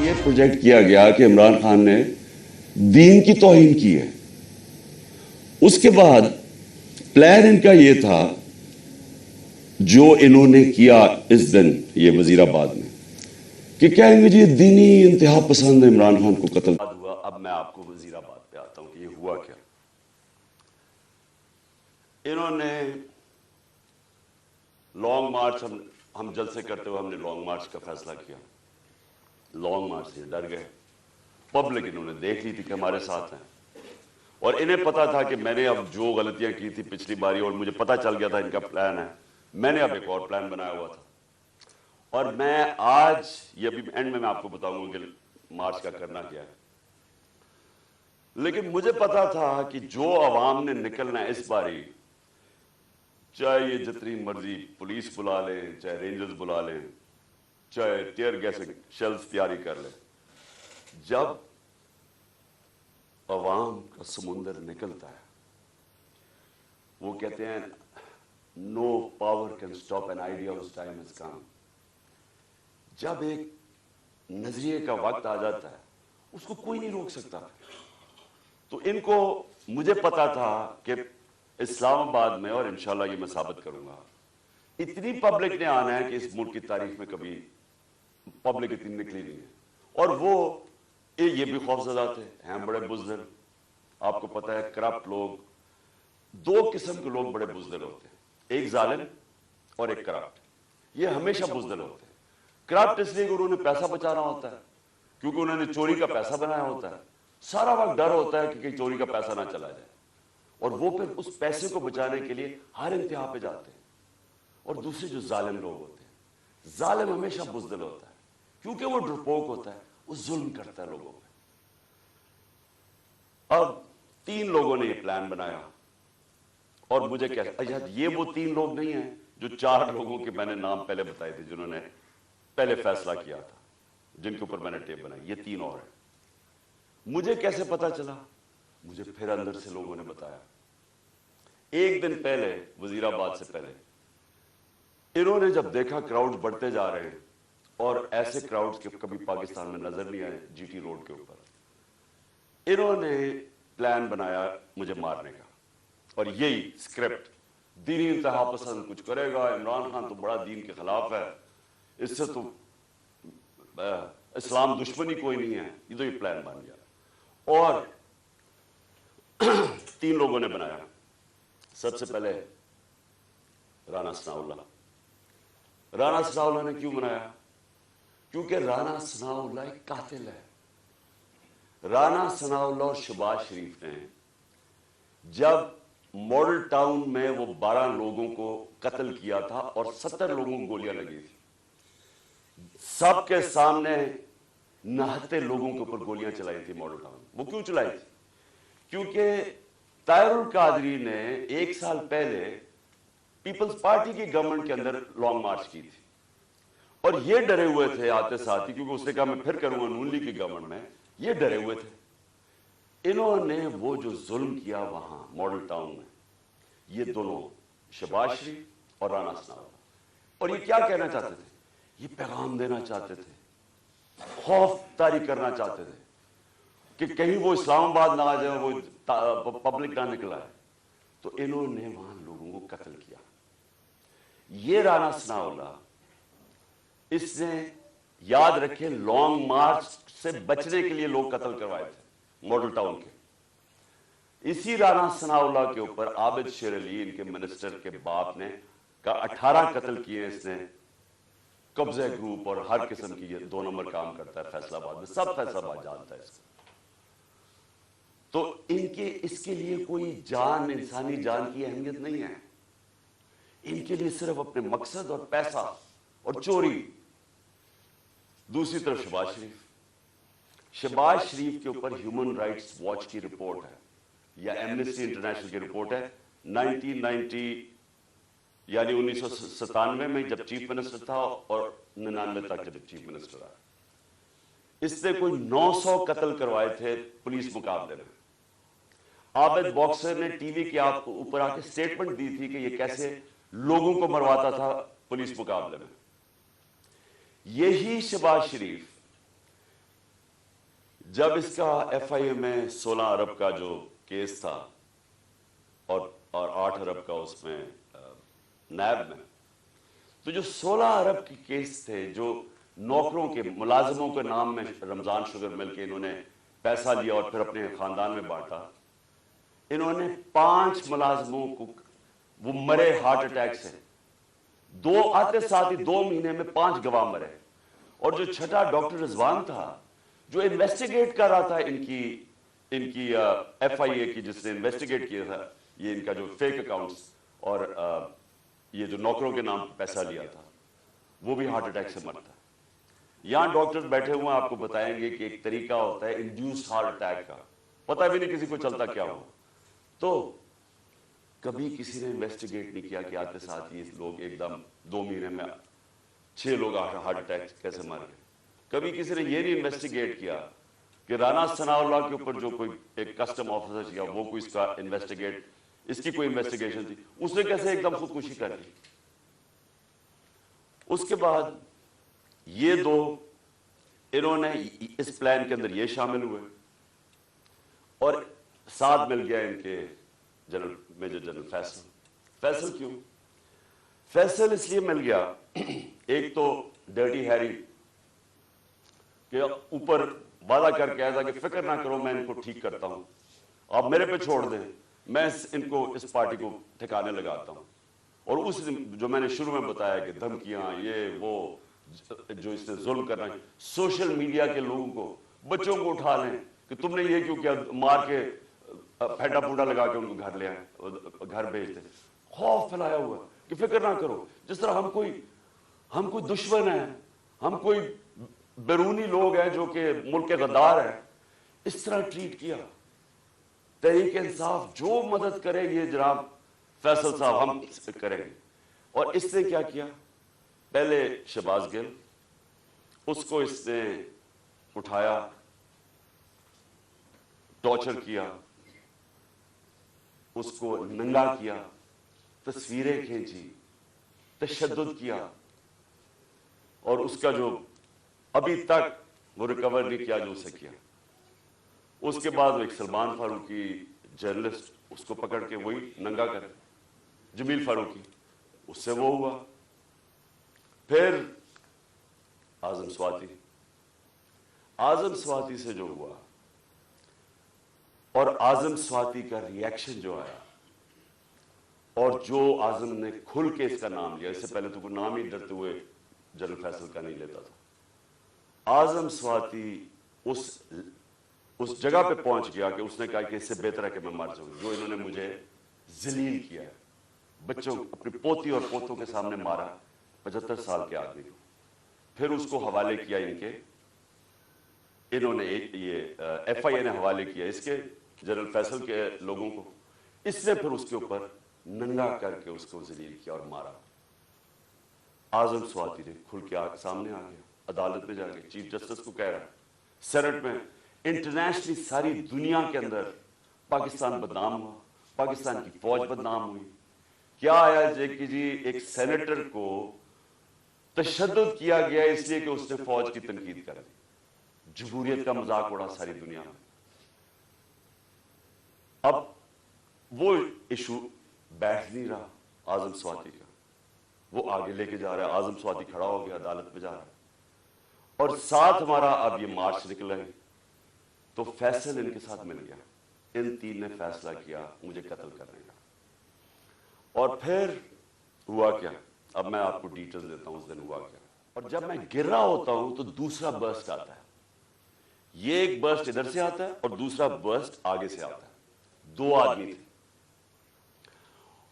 یہ پروجیکٹ کیا گیا کہ عمران خان نے دین کی توہین کی ہے. اس کے بعد پلان ان کا یہ تھا جو انہوں نے کیا اس دن یہ وزیر آباد میں کہ کہیں گے جی دینی انتہا پسند عمران خان کو قتل ہوا. اب میں آپ کو وزیر آباد پہ آتا ہوں کہ یہ ہوا کیا. انہوں نے لانگ مارچ ہم جلسے کرتے ہوئے ہم نے لانگ مارچ کا فیصلہ کیا. لانگ مارچ سے ڈر گئے. پبلک انہوں نے دیکھ لی تھی کہ ہمارے ساتھ ہیں اور انہیں پتا تھا کہ میں نے اب جو غلطیاں کی تھی پچھلی باری اور مجھے پتا چل گیا تھا ان کا پلان ہے, میں نے اب ایک اور پلان بنایا ہوا تھا. اور میں آج یہ ابھی اینڈ میں آپ کو بتاؤں گا کہ مارچ کا کرنا کیا ہے. لیکن مجھے پتا تھا کہ جو عوام نے نکلنا ہے اس باری, چاہے یہ جتنی مرضی پولیس بلا لیں, چاہے رینجرز بلا لیں, چاہے ٹیئر گیس شیلز تیاری کر لیں, جب عوام کا سمندر نکلتا ہے وہ کہتے ہیں no power can stop an idea اس ٹائم از کم. جب ایک نظریے کا وقت آ جاتا ہے اس کو کوئی نہیں روک سکتا. تو ان کو مجھے پتا تھا کہ اسلام آباد میں, اور انشاءاللہ یہ میں ثابت کروں گا, اتنی پبلک نے آنا ہے کہ اس ملک کی تاریخ میں کبھی پبلک اتنی نکلی نہیں ہے. اور وہ یہ بھی خوفزدہ تھے, ہیں بڑے بزدل. آپ کو پتا ہے کرپٹ لوگ, دو قسم کے لوگ بڑے بزدل ہوتے ہیں, ایک ظالم اور ایک کرپٹ. یہ ہمیشہ بزدل ہوتے ہیں. کرپٹ اس لیے کہ انہوں نے پیسہ بچانا ہوتا ہے, کیونکہ انہوں نے چوری کا پیسہ بنایا ہوتا ہے. سارا وقت ڈر ہوتا ہے کہ کہیں چوری کا پیسہ نہ چلا جائے, اور وہ پھر اس پیسے کو بچانے کے لیے ہر انتہا پہ جاتے ہیں. اور دوسرے جو ظالم لوگ ہوتے ہیں, ظالم ہمیشہ بزدل ہوتا ہے کیونکہ وہ ڈرپوک ہوتا ہے, وہ ظلم کرتا ہے لوگوں پہ. اب 3 لوگوں نے یہ پلان بنایا اور مجھے کہا یہ وہ 3 لوگ نہیں ہیں جو 4 لوگوں کے میں نے نام پہلے بتائے تھے جنہوں نے پہلے فیصلہ کیا تھا, جن کے اوپر میں نے ٹیپ بنائی. یہ 3 اور ہیں. مجھے کیسے پتا چلا؟ مجھے پھر اندر سے لوگوں نے بتایا. ایک دن پہلے وزیر آباد سے پہلے انہوں نے جب دیکھا کراؤڈ بڑھتے جا رہے ہیں, اور ایسے کراؤڈز کے کبھی پاکستان میں نظر نہیں آئے جی ٹی روڈ کے اوپر, انہوں نے پلان بنایا مجھے مارنے کا. اور یہی اسکرپٹ, دینی انتہا پسند کچھ کرے گا, عمران خان تو بڑا دین کے خلاف ہے, اس سے تو اسلام دشمنی کوئی نہیں ہے. یہ تو یہ پلان بن گیا. اور 3 لوگوں نے بنایا. سب سے پہلے رانا ثناءاللہ. رانا ثناءاللہ نے کیوں بنایا؟ کیونکہ رانا ثناءاللہ ایک قاتل ہے. رانا ثناءاللہ اور شہباز شریف نے جب ماڈل ٹاؤن میں وہ 12 لوگوں کو قتل کیا تھا اور 70 لوگوں کو گولیاں لگی تھی, سب کے سامنے نہتے لوگوں کے اوپر گولیاں چلائی تھی ماڈل ٹاؤن. وہ کیوں چلائی تھی؟ کیونکہ طاہر القادری نے 1 سال پہلے پیپلز پارٹی کی گورنمنٹ کے اندر لانگ مارچ کی تھی, اور یہ ڈرے ہوئے تھے آتے ساتھ ہی, کیونکہ اس نے کہا میں پھر کروں گا نون لیگ کی گورنمنٹ میں. یہ ڈرے ہوئے تھے. انہوں نے وہ جو ظلم کیا وہاں ماڈل ٹاؤن میں, یہ دونوں شہباز شریف اور رانا ثناءاللہ, اور یہ کیا کہنا چاہتے تھے؟ یہ پیغام دینا چاہتے تھے, خوف طاری کرنا چاہتے تھے کہ کہیں وہ اسلام آباد نہ آ جائے, وہ پبلک نہ نکلا ہے. تو انہوں نے وہاں لوگوں کو قتل کیا. یہ رانا ثناءاللہ, اس نے یاد رکھے لانگ مارچ سے بچنے کے لیے لوگ قتل کروائے تھے ماڈل ٹاؤن کے. اسی رانا ثناءاللہ کے اوپر عابد شیر علی, ان کے منسٹر کے باپ نے, کا 18 قتل کیے اس نے. قبضہ گروپ اور ہر قسم کی, یہ 2 نمبر کام کرتا ہے فیصل آباد میں, سب فیصل آباد جانتا ہے اس کو. تو ان کے اس کے لیے کوئی جان, انسانی جان کی اہمیت نہیں ہے. ان کے لیے صرف اپنے مقصد اور پیسہ اور چوری. دوسری طرف شہباز شریف, شہباز شریف کے اوپر ہیومن رائٹس واچ کی رپورٹ ہے یا ایمنسٹی انٹرنیشنل کی رپورٹ ہے 1990 یعنی 1997 میں جب چیف منسٹر تھا اور 99 تک جب چیف منسٹر آیا. اس نے کوئی 900 قتل کروائے تھے پولیس مقابلے میں. عابد باکسر نے ٹی وی کے اوپر آ کے سٹیٹمنٹ دی تھی کہ یہ کیسے لوگوں کو مرواتا تھا پولیس مقابلے میں. یہی شہباز شریف جب اس کا ایف آئی اے میں 16 ارب کا جو کیس تھا اور 8 ارب کا اس میں نیب میں، تو جو 16 ارب کی کیس تھے، جو نوکروں کے ملازموں کے نام میں رمضان شوگر مل کے انہوں نے پیسہ لیا اور پھر اپنے خاندان میں بانٹا، انہوں نے 5 ملازموں کو وہ مرے ہارٹ اٹیک سے، 2 آتے ساتھ ہی 2 مہینے میں 5 گواہ مرے، اور جو چھٹا ڈاکٹر رضوان تھا جو انویسٹیگیٹ کر رہا تھا ان کی ایف آئی اے کی، جس نے انویسٹیگیٹ کیا تھا یہ ان کا جو فیک اکاؤنٹس اور یہ جو نوکروں کے نام پیسہ لیا تھا، وہ بھی ہارٹ اٹیک سے مرتا ہے۔ یہاں ڈاکٹر بیٹھے ہوئے ہیں، آپ کو بتائیں گے کہ ایک طریقہ ہوتا ہے انڈیوس ہارٹ اٹیک کا، پتہ بھی نہیں کسی کو چلتا کیا ہو۔ تو کبھی کسی نے انویسٹیگیٹ نہیں کیا کہ آتے ساتھ یہ لوگ ایک دم 2 مہینے میں 6 لوگ ہارٹ اٹیک کیسے مر گئے۔ کبھی کسی نے یہ نہیں انویسٹیگیٹ کیا کہ رانا ثناء اللہ کے اوپر جو کوئی ایک کسٹم آفیسر کیا، وہ کوئی اس کا انویسٹیگیٹ، اس کی کوئی انویسٹیگیشن تھی، اس نے کیسے ایک دم خودکشی کر لی۔ اس کے بعد یہ 2 انہوں نے اس پلان کے اندر یہ شامل ہوئے، اور ساتھ مل گیا ان کے میجر جنرل فیصل۔ فیصل کیوں؟ فیصل اس لیے مل گیا، ایک تو ڈرٹی ہیری کہ اوپر وعدہ کر کے آیا تھا کہ فکر نہ کرو میں ان کو ٹھیک کرتا ہوں، آپ میرے پہ چھوڑ دیں، میں ان کو اس پارٹی کو ٹھکانے لگاتا ہوں۔ اور اس جو میں نے شروع میں بتایا کہ دھمکیاں، یہ وہ جو اس نے ظلم کرنا ہے، سوشل میڈیا کے لوگوں کو، بچوں کو اٹھا لیں کہ تم نے یہ کیوں کیا، مار کے پھیٹا پھوٹا لگا کے ان کو گھر لے آئے، گھر بھیج دیں۔ خوف پھیلایا ہوا کہ فکر نہ کرو، جس طرح ہم کوئی دشمن ہیں، ہم کوئی بیرونی لوگ ہیں جو کہ ملک کے غدار ہیں، اس طرح ٹریٹ کیا۔ تحریک انصاف جو مدد کرے یہ جناب فیصل صاحب ہم کریں گے۔ اور اس نے کیا کیا، پہلے شہباز گل، اس کو اس نے اٹھایا، ٹارچر کیا، اس کو ننگا کیا، تصویریں کھینچی، تشدد کیا، اور اس کا جو ابھی تک وہ ریکور نہیں کیا جو اسے کیا۔ اس کے بعد وہ ایک سلمان فاروقی جرنلسٹ، اس کو پکڑ کے وہی ننگا کرے، جمیل فاروقی، اس سے وہ ہوا۔ پھر اعظم سواتی سے جو ہوا، اور اعظم سواتی کا ریئیکشن جو آیا، اور جو اعظم نے کھل کے اس کا نام لیا، اس سے پہلے تو کوئی نام ہی ڈرتے ہوئے جنرل فیصل کا نہیں لیتا تھا۔ اعظم سواتی اس جگہ پہ پہنچ گیا کہ اس نے کہا کہ اس سے بہتر ہے کہ میں مر جاؤں، جو انہوں نے مجھے ذلیل کیا ہے، بچوں اپنی پوتی اور پوتوں کے سامنے مارا، 75 سال کے آدمی کو۔ پھر اس کو حوالے کیا انہوں نے یہ ایف آئی اے نے حوالے کیا اس کے جنرل فیصل کے لوگوں کو۔ اس نے پھر اس کے اوپر ننگا کر کے اس کو ذلیل کیا اور مارا۔ اعظم سواتی نے کھل کے سامنے آ گیا، عدالت میں جا کے چیف جسٹس کو کہہ رہا ہے، سینٹ میں، انٹرنیشنلی ساری دنیا کے اندر پاکستان بدنام ہوا، پاکستان کی فوج بدنام ہوئی۔ کیا آیا کہ جی ایک سینیٹر کو تشدد کیا گیا اس لیے کہ اس نے فوج کی تنقید کر دی، جمہوریت کا مذاق اڑا ساری دنیا میں۔ اب وہ ایشو بیٹھ نہیں رہا اعظم سواتی کا، وہ آگے لے کے جا رہا ہے، اعظم سواتی کھڑا ہو گیا، عدالت میں جا رہا ہے، اور ساتھ ہمارا اب یہ مارچ نکل رہے ہیں۔ تو فیصل ان کے ساتھ مل گیا، ان 3 نے فیصلہ کیا مجھے قتل کرنے کا۔ اور پھر ہوا کیا، اب میں آپ کو ڈیٹیل دیتا ہوں اس دن ہوا کیا۔ اور جب میں گر رہا ہوتا ہوں تو دوسرا برسٹ آتا ہے، یہ ایک برسٹ ادھر سے آتا ہے اور دوسرا برسٹ آگے سے آتا ہے، 2 آدمی تھے۔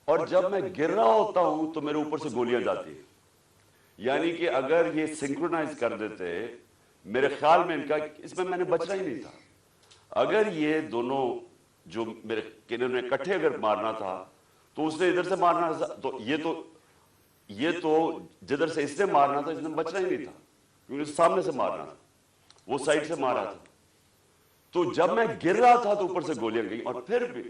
اور جب میں گر رہا ہوتا ہوں تو میرے اوپر سے گولیاں جاتی ہیں، یعنی کہ اگر یہ سنکرونائز کر دیتے، میرے خیال میں ان کا اس میں نے بچنا ہی نہیں تھا۔ اگر یہ دونوں جو میرے انہوں نے اکٹھے اگر مارنا تھا تو اس نے ادھر سے مارنا تھا، تو یہ تو جدھر سے اس نے مارنا تھا اس نے بچنا ہی نہیں تھا، کیونکہ سامنے سے مارنا تھا، وہ سائڈ سے مارا تھا۔ تو جب میں گر رہا تھا تو اوپر سے گولیاں گئی، اور پھر بھی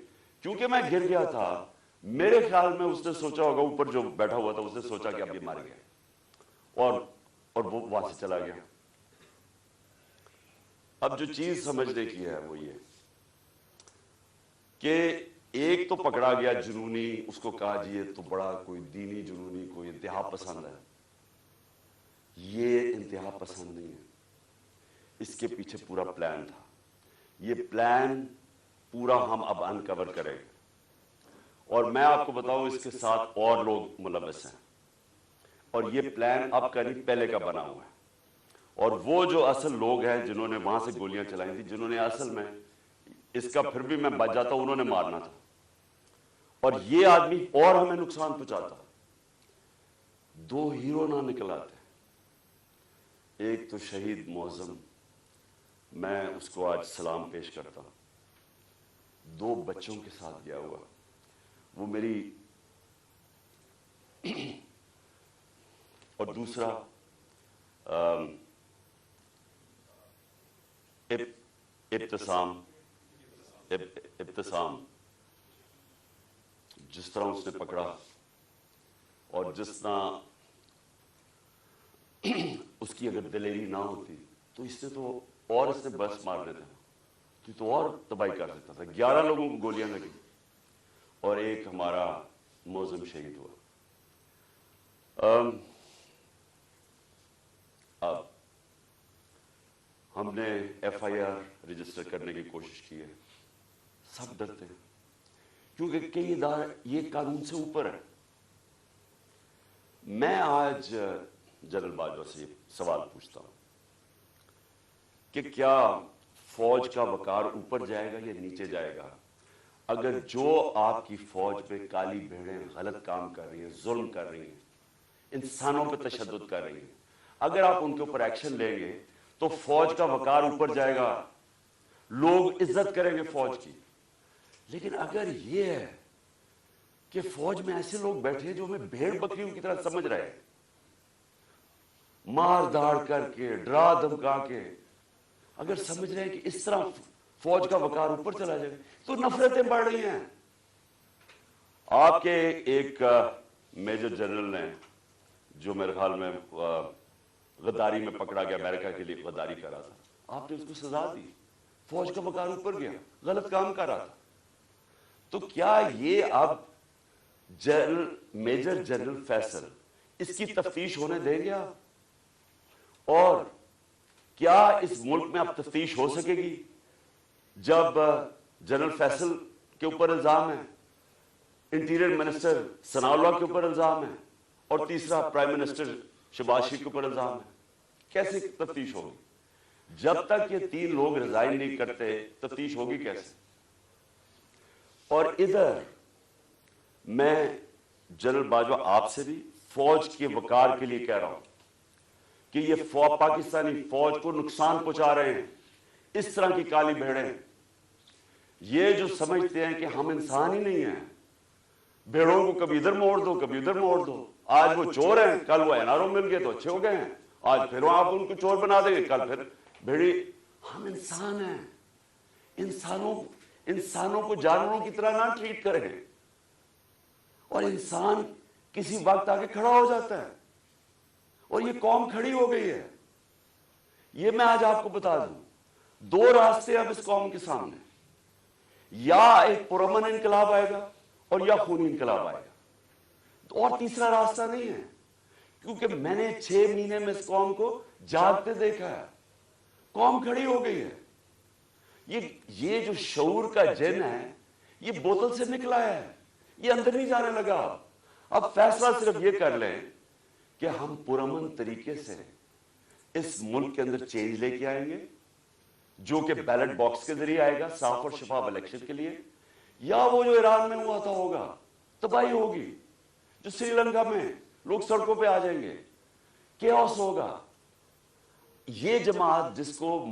کیونکہ میں گر گیا تھا، میرے خیال میں اس نے سوچا ہوگا، اوپر جو بیٹھا ہوا تھا اس نے سوچا کہ اب یہ مار گیا، اور وہ وہاں سے چلا گیا۔ اب جو چیز سمجھنے کی ہے وہ یہ کہ ایک تو پکڑا گیا جنونی، اس کو کہا جی یہ تو بڑا کوئی دینی جنونی، کوئی انتہا پسند ہے. یہ انتہا پسند نہیں ہے، اس کے پیچھے پورا پلان تھا. یہ پلان پورا ہم اب انکور کریں گے، اور میں آپ کو بتاؤں اس کے ساتھ اور لوگ ملوث ہیں، اور یہ پلان اب کا نہیں پہلے کا بنا ہوا ہے. اور وہ جو اصل لوگ ہیں جنہوں نے وہاں سے گولیاں چلائی تھی، جنہوں نے اصل میں اس کا پھر بھی میں بچ جاتا ہوں، انہوں نے مارنا تھا، اور یہ آدمی اور ہمیں نقصان پہنچاتا. دو ہیرو نہ نکل آتے، ایک تو شہید معظم، میں اس کو آج سلام پیش کرتا ہوں، 2 بچوں کے ساتھ گیا ہوا. وہ میری اور دوسرا ابتسام، جس طرح اس نے پکڑا اور جس طرح اس کی اگر دلیری نہ ہوتی تو اس نے تو اور اس نے بس مار دیتا تو اور تباہی کر دیتا تھا. 11 لوگوں کو گولیاں لگی اور ایک ہمارا معظم شہید ہوا. اب ہم نے FIR رجسٹر کرنے کی کوشش کی ہے. سب ڈرتے ہیں کیونکہ کئی ادارے یہ قانون سے اوپر ہے. میں آج جنرل باجوہ سے سوال پوچھتا ہوں کہ کیا فوج کا وقار اوپر جائے گا یا نیچے جائے گا اگر جو آپ کی فوج پہ کالی بھیڑیں غلط کام کر رہی ہیں، ظلم کر رہی ہیں، انسانوں پہ تشدد کر رہی ہیں، اگر آپ ان کے اوپر ایکشن لیں گے تو فوج کا وقار اوپر جائے گا، لوگ عزت کریں گے فوج کی. لیکن اگر یہ ہے کہ فوج میں ایسے لوگ بیٹھے جو ہمیں بھیڑ بکریوں کی طرح سمجھ رہے ہیں، مار داڑ کر کے، ڈرا دھمکا کے، اگر سمجھ رہے ہیں کہ اس طرح فوج کا وقار اوپر چلا جائے تو نفرتیں بڑھ رہی ہیں. آپ کے ایک میجر جنرل نے جو میرے خیال میں غداری میں پکڑا گیا، امریکہ کے لیے غداری کر رہا تھا، آپ نے اس کو سزا دی، فوج کا وقار اوپر گیا، غلط کام کر رہا تھا. تو کیا یہ اب میجر جنرل فیصل اس کی تفتیش ہونے دیں گے آپ؟ اور کیا اس ملک میں اب تفتیش ہو سکے گی جب جنرل فیصل کے اوپر الزام ہے، انٹیریئر منسٹر ثناء اللہ کے اوپر الزام ہے، اور تیسرا پرائم منسٹر شہباز شریف کے اوپر الزام ہے؟ کیسے تفتیش ہوگی؟ جب تک یہ 3 لوگ ریزائن نہیں کرتے تفتیش ہوگی کیسے؟ اور ادھر میں جنرل باجوہ آپ سے بھی فوج کے وقار کے لیے کہہ رہا ہوں کہ یہ پاکستانی فوج کو نقصان پہنچا رہے ہیں. اس طرح کی کالی بھیڑیں، یہ جو سمجھتے ہیں کہ ہم انسان ہی نہیں ہیں، بھیڑوں کو کبھی ادھر موڑ دو کبھی ادھر موڑ دو، آج وہ چور ہیں کل وہ NRO مل گئے تو اچھے ہو گئے ہیں، آج پھر آپ ان کو چور بنا دیں گے کل پھر بھیڑی. ہم انسان ہیں، انسانوں کو جانوروں کی طرح نہ ٹریٹ کریں. اور انسان کسی وقت آگے کھڑا ہو جاتا ہے، اور یہ قوم کھڑی ہو گئی ہے. یہ میں آج آپ کو بتا دوں 2 راستے اب اس قوم کے سامنے، یا ایک پرامن انقلاب آئے گا اور یا خونی انقلاب آئے گا، اور تیسرا راستہ نہیں ہے. کیونکہ میں نے 6 مہینے میں اس قوم کو جاگتے دیکھا ہے، قوم کھڑی ہو گئی ہے. یہ جو شعور کا جن ہے یہ بوتل سے نکلا ہے، یہ اندر نہیں جانے لگا. اب فیصلہ صرف یہ کر لیں کہ ہم پرامن طریقے سے اس ملک کے اندر چینج لے کے آئیں گے، جو کہ بیلٹ باکس کے ذریعے آئے گا صاف اور شفاف الیکشن کے لیے، یا وہ جو ایران میں ہوا تھا ہوگا، تباہی ہوگی، جو سری لنکا میں لوگ سڑکوں پہ آ جائیں گے، کیوس ہوگا. یہ جماعت جس کو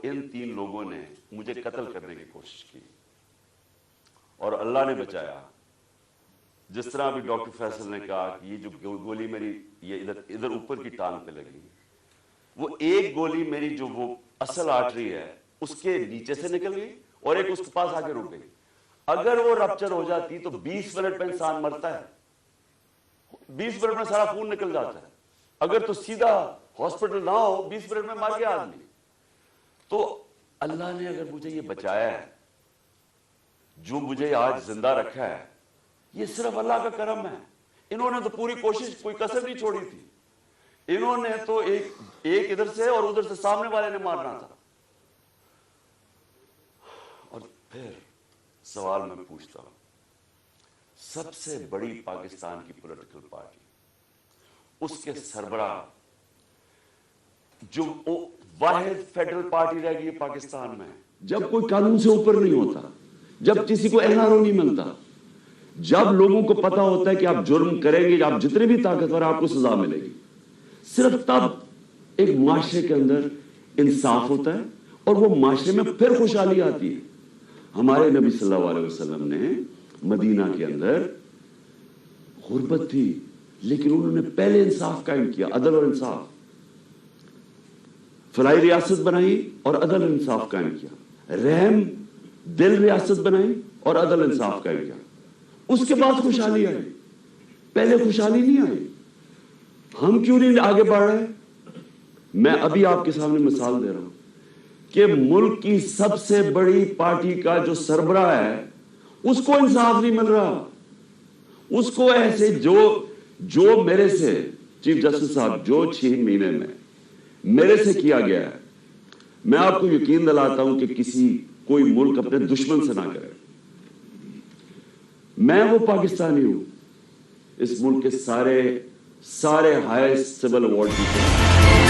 ان 3 لوگوں نے مجھے قتل کرنے کی کوشش کی اور اللہ نے بچایا، جس طرح بھی ڈاکٹر فیصل نے کہا کہ یہ جو گولی میری یہ ادھر اوپر کی ٹانگ پہ لگی، وہ ایک گولی میری جو وہ اصل آرٹری ہے اس کے نیچے سے نکل گئی اور ایک اس کے پاس آ کے رک گئی. اگر وہ رپچر ہو جاتی تو 20 منٹ میں انسان مرتا ہے، 20 منٹ میں سارا خون نکل جاتا ہے. اگر تو سیدھا ہاسپٹل نہ ہو 20 منٹ میں مر گیا آدمی. تو اللہ نے اگر مجھے یہ بچایا ہے, جو مجھے آج زندہ رکھا ہے, یہ صرف اللہ کا کرم ہے. انہوں نے تو پوری کوشش, کوئی کسر نہیں چھوڑی تھی. انہوں نے تو ایک ادھر سے اور ادھر سے سامنے والے نے مارنا تھا. اور پھر سوال میں پوچھتا ہوں, سب سے بڑی پاکستان کی پولیٹیکل پارٹی, اس کے سربراہ, جو واحد فیڈرل پارٹی رہ گئی پاکستان میں, جب کوئی قانون سے اوپر نہیں ہوتا, جب کسی کو این آر او نہیں ملتا, جب لوگوں کو پتا ہوتا ہے کہ آپ جرم کریں گے, آپ جتنے بھی طاقتور آپ کو سزا ملے گی, صرف تب ایک معاشرے کے اندر انصاف ہوتا ہے اور وہ معاشرے میں پھر خوشحالی آتی ہے. ہمارے نبی صلی اللہ علیہ وسلم نے مدینہ کے اندر غربت تھی, لیکن انہوں نے پہلے انصاف قائم کیا, عدل اور انصاف. فلاحی ریاست بنائی اور عدل انصاف قائم کیا, رحم دل ریاست بنائی اور عدل انصاف قائم کیا. اس کے بعد خوشحالی آئی, پہلے خوشحالی نہیں آئی. ہم کیوں نہیں آگے بڑھ رہے؟ میں ابھی آپ کے سامنے مثال دے رہا ہوں کہ ملک کی سب سے بڑی پارٹی کا جو سربراہ ہے, اس کو انصاف نہیں مل رہا. اس کو ایسے جو میرے سے چیف جسٹس صاحب جو 6 مہینے میں میرے سے کیا گیا ہے, میں آپ کو یقین دلاتا ہوں کہ کوئی ملک اپنے دشمن سے نہ کرے. میں وہ پاکستانی ہوں, اس ملک کے سارے ہائیسٹ سول ایوارڈ جیتے.